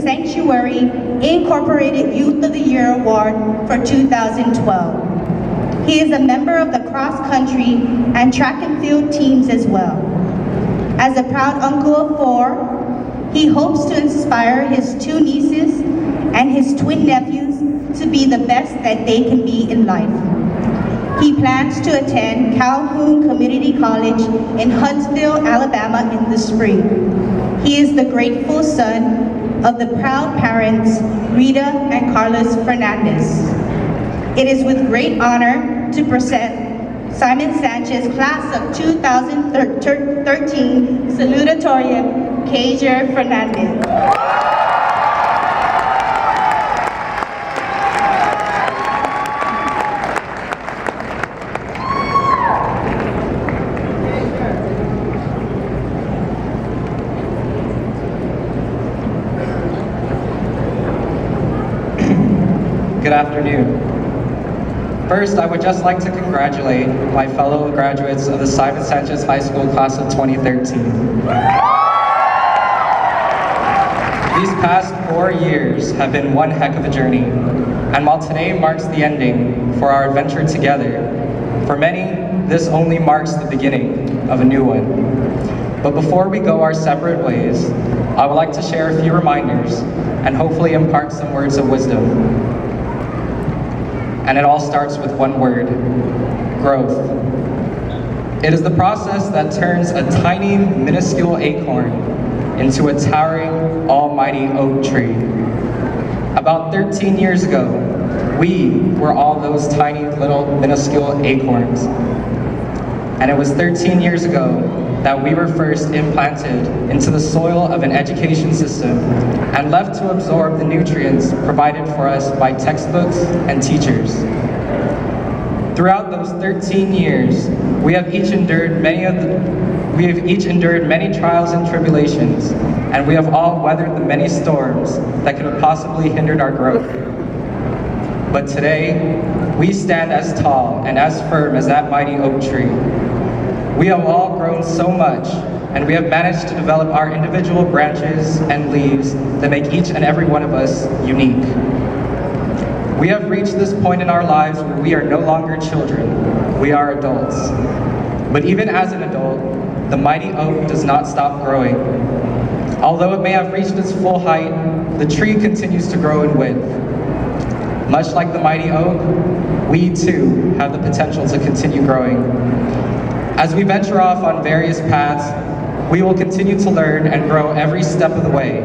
Sanctuary Incorporated Youth of the Year Award for 2012. He is a member of the cross-country and track and field teams as well. As a proud uncle of 4, he hopes to inspire his 2 nieces and his twin nephews to be the best that they can be in life. He plans to attend Calhoun Community College in Huntsville, Alabama in the spring. He is the grateful son of the proud parents, Rita and Carlos Fernandez. It is with great honor to present Simon Sanchez, class of 2013 Salutatorian, Cajer Fernandez. Good afternoon. First, I would just like to congratulate my fellow graduates of the Simon Sanchez High School class of 2013. These past 4 years have been one heck of a journey, and while today marks the ending for our adventure together, for many, this only marks the beginning of a new one. But before we go our separate ways, I would like to share a few reminders and hopefully impart some words of wisdom. And it all starts with one word: growth. It is the process that turns a tiny, minuscule acorn into a towering, almighty oak tree. About 13 years ago, we were all those tiny, little, minuscule acorns. And it was 13 years ago that we were first implanted into the soil of an education system and left to absorb the nutrients provided for us by textbooks and teachers. Throughout those 13 years, we have each endured many trials and tribulations, and we have all weathered the many storms that could have possibly hindered our growth. But today, we stand as tall and as firm as that mighty oak tree. We have all grown so much, and we have managed to develop our individual branches and leaves that make each and every one of us unique. We have reached this point in our lives where we are no longer children, we are adults. But even as an adult, the mighty oak does not stop growing. Although it may have reached its full height, the tree continues to grow in width. Much like the mighty oak, we too have the potential to continue growing. As we venture off on various paths, we will continue to learn and grow every step of the way,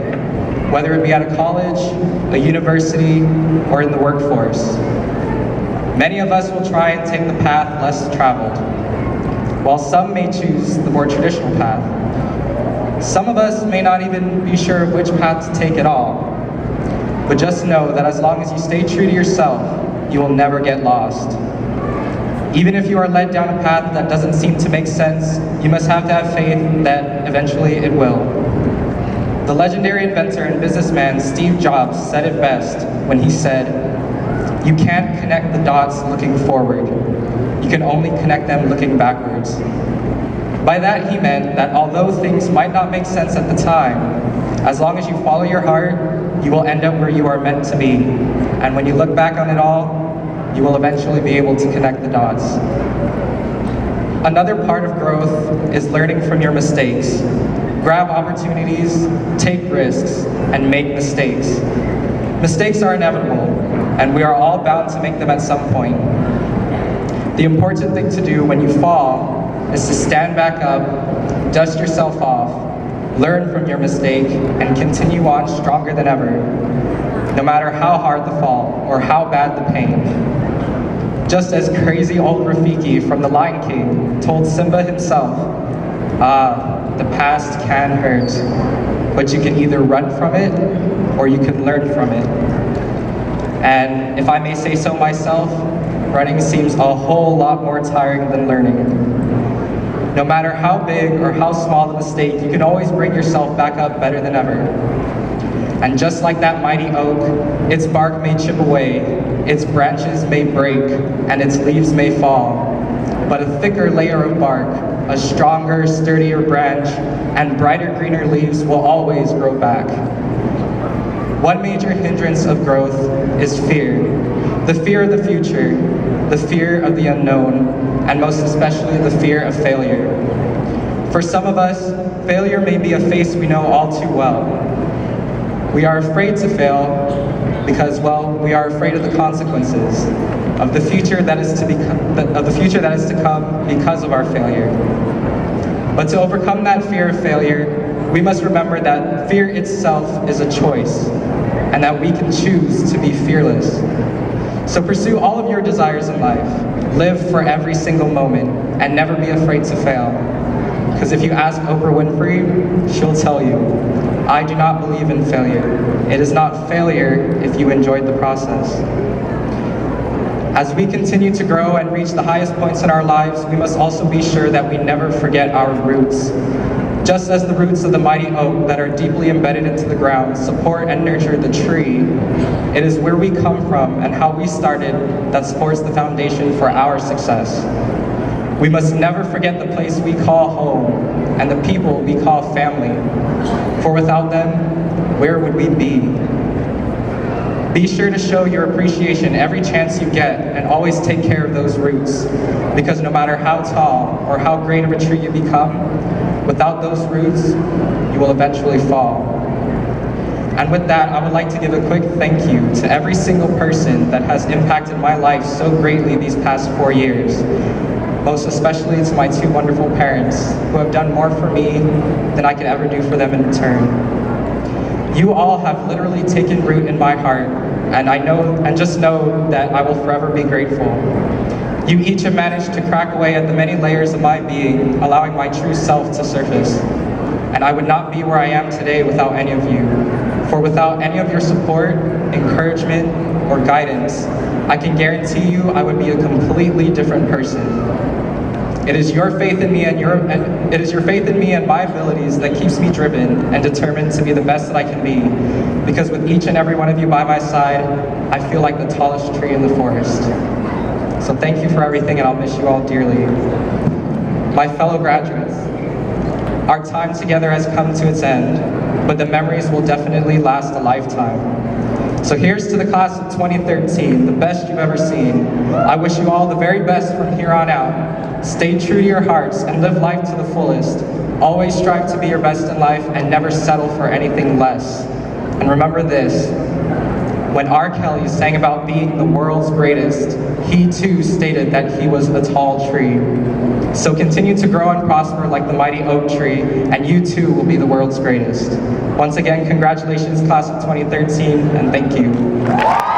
whether it be at a college, a university, or in the workforce. Many of us will try and take the path less traveled, while some may choose the more traditional path. Some of us may not even be sure of which path to take at all, but just know that as long as you stay true to yourself, you will never get lost. Even if you are led down a path that doesn't seem to make sense, you must have to have faith that eventually it will. The legendary inventor and businessman Steve Jobs said it best when he said, "You can't connect the dots looking forward. You can only connect them looking backwards." By that he meant that although things might not make sense at the time, as long as you follow your heart, you will end up where you are meant to be. And when you look back on it all, you will eventually be able to connect the dots. Another part of growth is learning from your mistakes. Grab opportunities, take risks, and make mistakes. Mistakes are inevitable, and we are all bound to make them at some point. The important thing to do when you fall is to stand back up, dust yourself off, learn from your mistake, and continue on stronger than ever, no matter how hard the fall or how bad the pain. Just as crazy old Rafiki from The Lion King told Simba himself, the past can hurt, but you can either run from it or you can learn from it. And if I may say so myself, running seems a whole lot more tiring than learning. No matter how big or how small the mistake, you can always bring yourself back up better than ever. And just like that mighty oak, its bark may chip away, its branches may break, and its leaves may fall. But a thicker layer of bark, a stronger, sturdier branch, and brighter, greener leaves will always grow back. one major hindrance of growth is fear. The fear of the future, the fear of the unknown, and most especially the fear of failure. For some of us, failure may be a face we know all too well. We are afraid to fail because, well, we are afraid of the consequences of the future that is to come because of our failure. But to overcome that fear of failure, we must remember that fear itself is a choice, and that we can choose to be fearless. So pursue all of your desires in life. Live for every single moment, and never be afraid to fail. Because if you ask Oprah Winfrey, she'll tell you, I do not believe in failure. It is not failure if you enjoyed the process. As we continue to grow and reach the highest points in our lives, we must also be sure that we never forget our roots. Just as the roots of the mighty oak that are deeply embedded into the ground support and nurture the tree, it is where we come from and how we started that supports the foundation for our success. We must never forget the place we call home and the people we call family, for without them, where would we be? Be sure to show your appreciation every chance you get, and always take care of those roots, because no matter how tall or how great of a tree you become, without those roots, you will eventually fall. And with that, I would like to give a quick thank you to every single person that has impacted my life so greatly these past 4 years. Most especially to my two wonderful parents, who have done more for me than I could ever do for them in return. You all have literally taken root in my heart, and just know that I will forever be grateful. You each have managed to crack away at the many layers of my being, allowing my true self to surface. And I would not be where I am today without any of you. For without any of your support, encouragement, or guidance, I can guarantee you I would be a completely different person. It is your faith in me and my abilities that keeps me driven and determined to be the best that I can be. Because with each and every one of you by my side, I feel like the tallest tree in the forest. So thank you for everything, and I'll miss you all dearly. My fellow graduates, our time together has come to its end, but the memories will definitely last a lifetime. So here's to the class of 2013, the best you've ever seen. I wish you all the very best from here on out. Stay true to your hearts and live life to the fullest. Always strive to be your best in life and never settle for anything less. And remember this, when R. Kelly sang about being the world's greatest, he too stated that he was a tall tree. So continue to grow and prosper like the mighty oak tree, and you too will be the world's greatest. Once again, congratulations, class of 2013, and thank you.